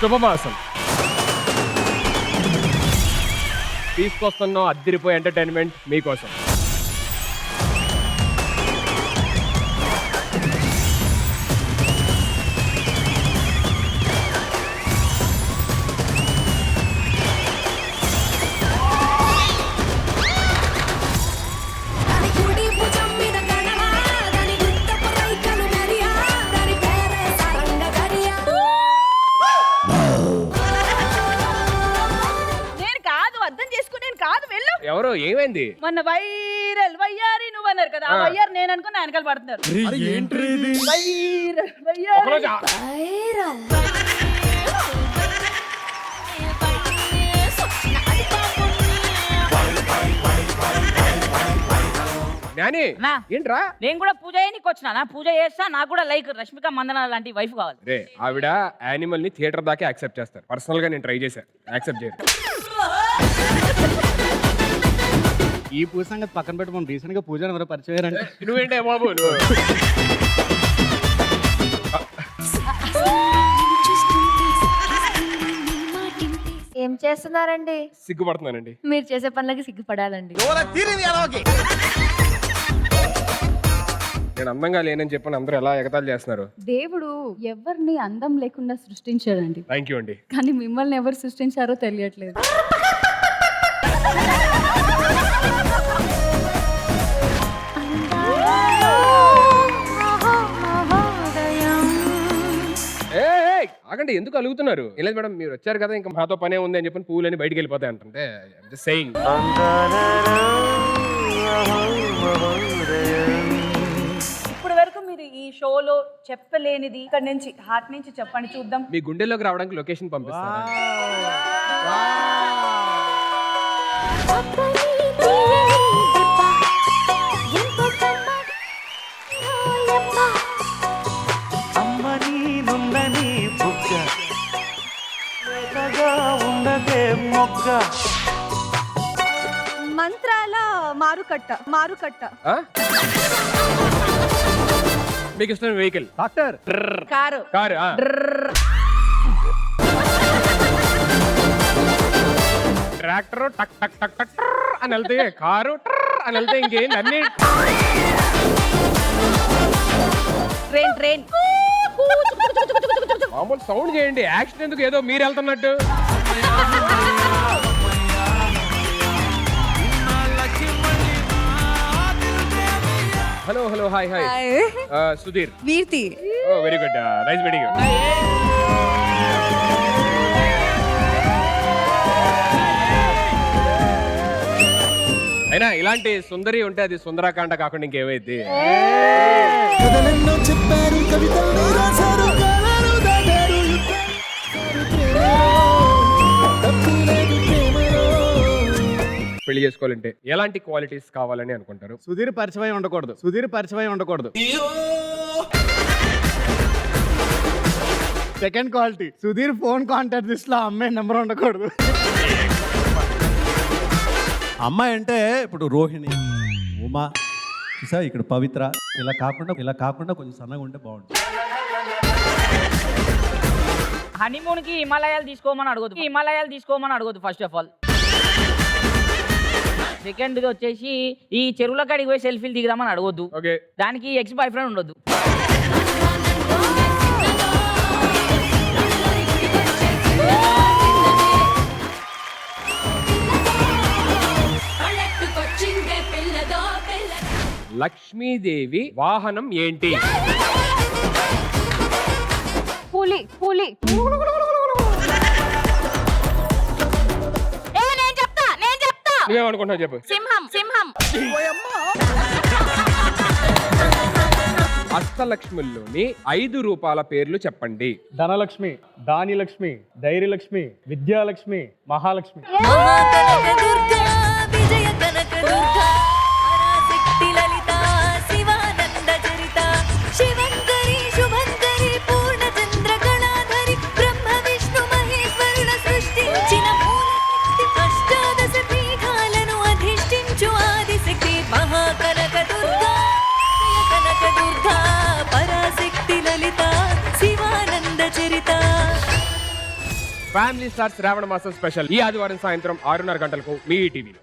శుభమాసం. తీసుకొస్తున్నాం అద్దిరిపోయే ఎంటర్టైన్మెంట్ మీకోసం. ఎవరు ఏమైంది? మొన్న వైరల్ వయ్యారి నువ్వు అన్నారు కదా, ఆ వయ్యారి నేను అనుకుని వెనకాల పడుతున్నారు. ఏంట్రా? నేను కూడా పూజ చేయడానికి వచ్చినా, పూజ చేస్తా. నాకు కూడా లైక్ రష్మిక మందన లాంటి వైఫ్ కావాలి. రే ఆవిడ యానిమల్ ని థియేటర్ దాకా యాక్సెప్ట్ చేస్తారు. పర్సనల్ గా నేను ట్రై చేశాను, యాక్సెప్ట్ చేయరు. ఈ పూజ సంగతి పక్కన పెట్టి మనం రీసెంట్ గా పూజ ఎవరో పరిచయం అంటే నువ్వేంటే బాబు నువ్వు? ఏం చేస్తున్నారండి? సిగ్గుపడుతున్నానండి. మీరు చేసే పనులకి సిగ్గుపడాలండి. నేను అందంగా లేనని చెప్పని అందరూ ఎలా ఎగతాళి చేస్తున్నారు. దేవుడు ఎవరిని అందం లేకుండా సృష్టించాడండి, థ్యాంక్ యూ అండి. కానీ మిమ్మల్ని ఎవరు సృష్టించారో తెలియట్లేదు. ఆగండి, ఎందుకు అలుగుతున్నారు? లేదు మేడం, మీరు వచ్చారు కదా, ఇంకా మాతో పనే ఉంది అని చెప్పి పూలని బయటికి వెళ్ళిపోతాయి అంటుంటే సెయింగ్. ఇప్పుడు వరకు మీరు ఈ షోలో చెప్పలేనిది ఇక్కడ నుంచి హార్ట్ నుంచి చెప్పండి చూద్దాం. మీ గుండెల్లోకి రావడానికి లొకేషన్ పంపిస్తారా? మంత్రాల మారుకట్ట. మీకు ఇష్టం vehicle? Doctor. Car. Car. Tractor టక్ టక్ టక్ టక్ అని వెళ్తే, కారు అని వెళ్తే ఇంకేంటి అన్ని. ట్రైన్. మామూలు సౌండ్ చేయండి, యాక్షన్ ఎందుకు? ఏదో మీరు వెళ్తున్నట్టు. Hello hello hi hi. Sudheer. వీర్తి. Oh very good, nice meeting you. అయినా ఇలాంటి సుందరి ఉంటే అది సుందరాకాండ కాకుండా ఇంకేమైంది? పెళ్లి చేసుకోవాలంటే ఎలాంటి క్వాలిటీస్ కావాలని అనుకుంటారు? సుధీర్ పరిచయం ఉండకూడదు. Second quality, Sudheer phone contact list లో అమ్మాయి నెంబర్ ఉండకూడదు. అమ్మాయి అంటే ఇప్పుడు రోహిణి, ఉమా, చూసా ఇక్కడ పవిత్ర, ఇలా కాకుండా కొంచెం సన్నగా ఉంటే బాగుంటుంది. హనీమూన్ కి హిమాలయాలు తీసుకోమని అడగదు ఫస్ట్ ఆఫ్ ఆల్. సెకండ్ వచ్చేసి ఈ చెరువుల కాడికి పోయి సెల్ఫీలు దిగుదామని అడగొద్దు. దానికి ఎక్స్ బాయ్ ఫ్రెండ్ ఉండొద్దు. లక్ష్మీదేవి వాహనం ఏంటి? పులి. నువ్వేమనుకుంటున్నావు చెప్పు. సింహం. అష్టలక్ష్ముల్లోని 5 రూపాల పేర్లు చెప్పండి. ధనలక్ష్మి, దానిలక్ష్మి, ధైర్యలక్ష్మి, విద్యాలక్ష్మి, మహాలక్ష్మి. ఫ్యామిలీ స్టార్ శ్రావణ మాసం స్పెషల్ ఈ ఆదివారం సాయంత్రం 6:30 గంటలకు మీ టీవీలో.